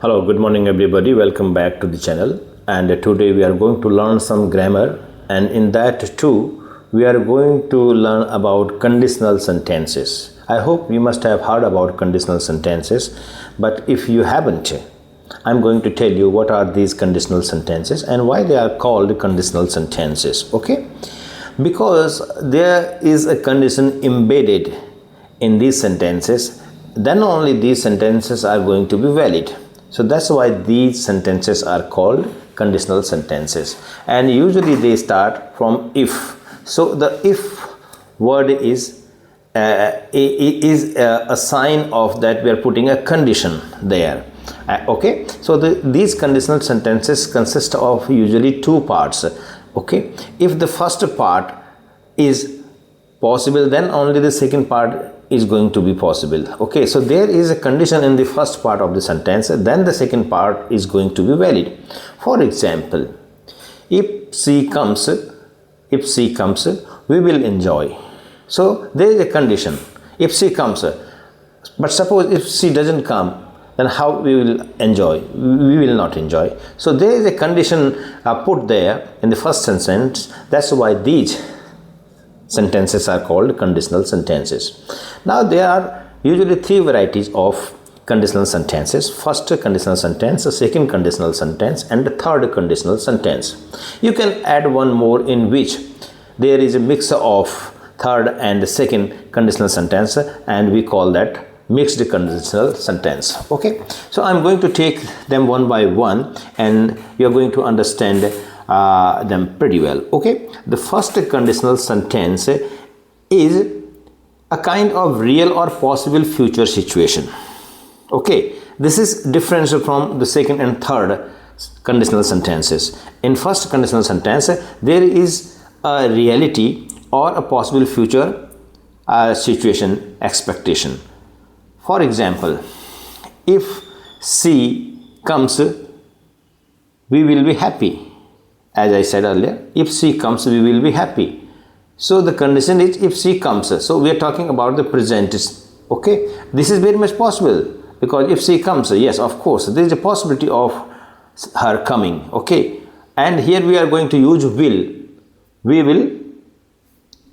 Hello, good morning everybody. Welcome back to the channel. And today we are going to learn some grammar, and in that too we are going to learn about conditional sentences. I hope you must have heard about conditional sentences, but if you haven't, I'm going to tell you what are these conditional sentences and why they are called conditional sentences. Okay? Because there is a condition embedded in these sentences, then only these sentences are going to be valid. So that's why these sentences are called conditional sentences, and usually they start from if. So the if word is a sign of that we are putting a condition there. Okay, so these conditional sentences consist of usually two parts. Okay, if the first part is possible, then only the second part is going to be possible. Okay, so there is a condition in the first part of the sentence, then the second part is going to be valid. For example, if she comes, we will enjoy. So there is a condition, if she comes. But suppose if she doesn't come, then how we will enjoy? We will not enjoy. So there is a condition put there in the first sentence. That's why these sentences are called conditional sentences. Now there are usually three varieties of conditional sentences. First conditional sentence, second conditional sentence, and the third conditional sentence. You can add one more in which there is a mix of third and second conditional sentence, and we call that mixed conditional sentence. Okay, so I'm going to take them one by one and you're going to understand them pretty well. Okay, the first conditional sentence is a kind of real or possible future situation. Okay, this is different from the second and third conditional sentences. In first conditional sentence, there is a reality or a possible future situation expectation. For example, if she comes, we will be happy. As I said earlier, if she comes, we will be happy. So the condition is if she comes. So we are talking about the present. Okay, this is very much possible, because if she comes, yes, of course, there is a possibility of her coming. Okay, and here we are going to use will. We will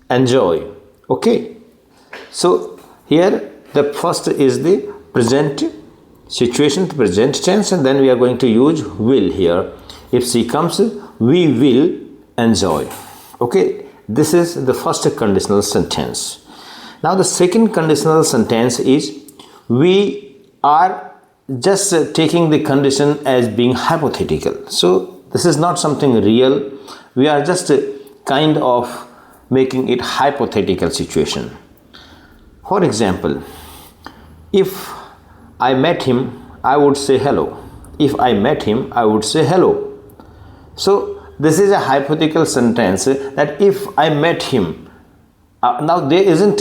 enjoy. Okay, so here the first is the present situation, the present tense, and then we are going to use will here. If she comes, we will enjoy. Okay, this is the first conditional sentence. Now the second conditional sentence is we are just taking the condition as being hypothetical. So this is not something real. We are just kind of making it hypothetical situation. For example, if I met him, I would say hello. If I met him, I would say hello. So this is a hypothetical sentence that if I met him, now there isn't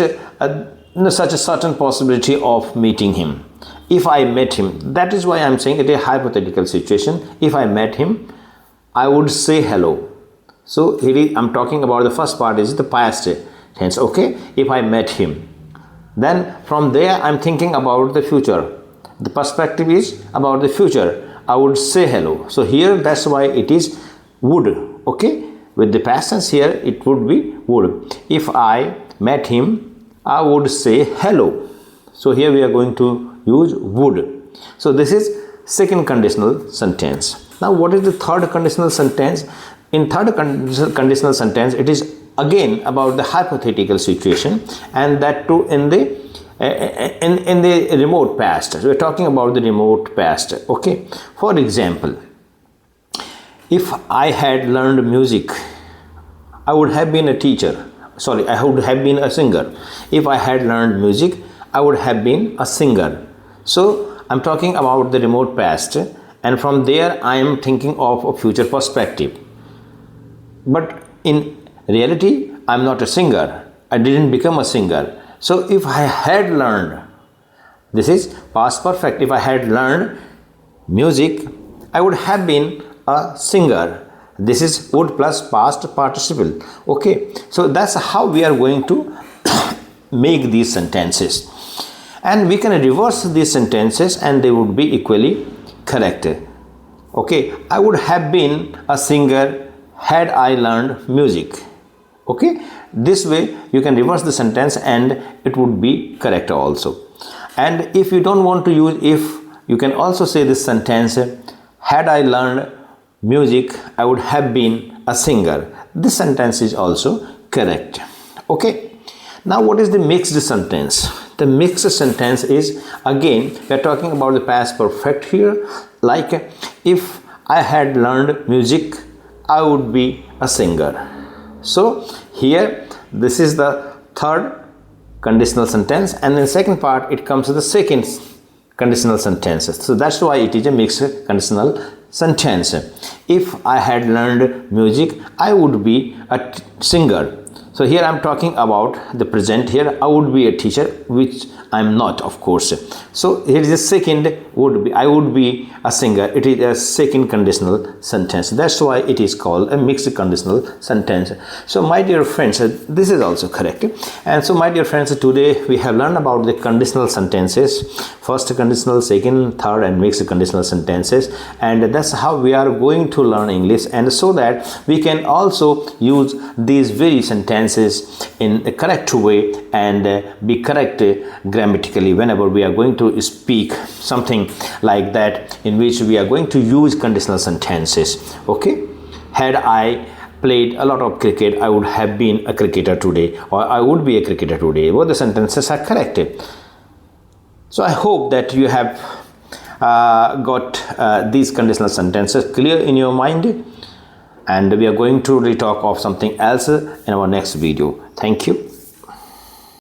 such a certain possibility of meeting him. If I met him, that is why I am saying it is a hypothetical situation. If I met him, I would say hello. So here I am talking about the first part is the past tense. Okay, if I met him. Then from there I am thinking about the future. The perspective is about the future. I would say hello. So here that's why it is would. Okay, with the past tense here it would be would. If I met him, I would say hello. So here we are going to use would. So this is second conditional sentence. Now what is the third conditional sentence? In third conditional sentence, it is again about the hypothetical situation, and that too in the remote past. So we are talking about the remote past. Okay, for example, if I had learned music, I would have been a teacher. Sorry, I would have been a singer. If I had learned music, I would have been a singer. So I'm talking about the remote past, and from there I am thinking of a future perspective. But in reality, I am not a singer. I didn't become a singer. So if I had learned, this is past perfect. If I had learned music, I would have been a singer. This is would plus past participle. Okay, so that's how we are going to make these sentences. And we can reverse these sentences and they would be equally correct. Okay, I would have been a singer had I learned music. Okay, this way you can reverse the sentence and it would be correct also. And if you don't want to use if, you can also say this sentence, had I learned music I would have been a singer. This sentence is also correct. Okay, now what is the mixed sentence? The mixed sentence is, again we are talking about the past perfect here, like if I had learned music I would be a singer. So here this is the third conditional sentence, and in second part it comes to the second conditional sentence. So that's why it is a mixed conditional sentence. If I had learned music I would be a singer. So here I am talking about the present here. I would be a teacher, which I am not, of course. So here is the second would be, I would be a singer. It is a second conditional sentence. That's why it is called a mixed conditional sentence. So my dear friends, this is also correct. And so my dear friends, today we have learned about the conditional sentences. First conditional, second, third and mixed conditional sentences. And that's how we are going to learn English, and so that we can also use these very sentences in a correct way and be correct grammatically whenever we are going to speak something like that in which we are going to use conditional sentences. Okay, had I played a lot of cricket I would have been a cricketer today, or I would be a cricketer today. Both the sentences are correct. So I hope that you have got these conditional sentences clear in your mind, and we are going to talk of something else in our next video. Thank you.